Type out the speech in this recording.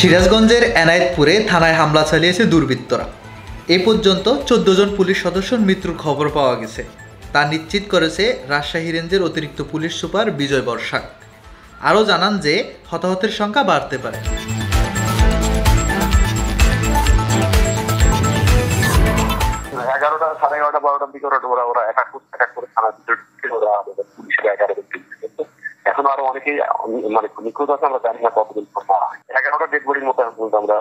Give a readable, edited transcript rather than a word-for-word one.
সিরাজগঞ্জের এনায়েতপুরে থানায় হামলা চালিয়েছে দুর্বৃত্তরা। এ পর্যন্ত ১৪ জন পুলিশ সদস্যর মৃত্যুর খবর পাওয়া গেছে, তা নিশ্চিত করেছে রাজশাহী রেঞ্জের অতিরিক্ত পুলিশ সুপার বিজয় বর্ষাক। আরও জানান যে হতাহতের সংখ্যা বাড়তে পারে। 11টা, 11:30, 12টার দিকে ওরা অ্যাটাক করে থানার ভিতরে ঢুকে ওরা পুলিশের 11 জন এখন আরো অনেকেই নিখোঁজ আছে, আমরা জানি না কতদিন পর মারা হয়। 11টা ডেড বডির মতো এখন আমরা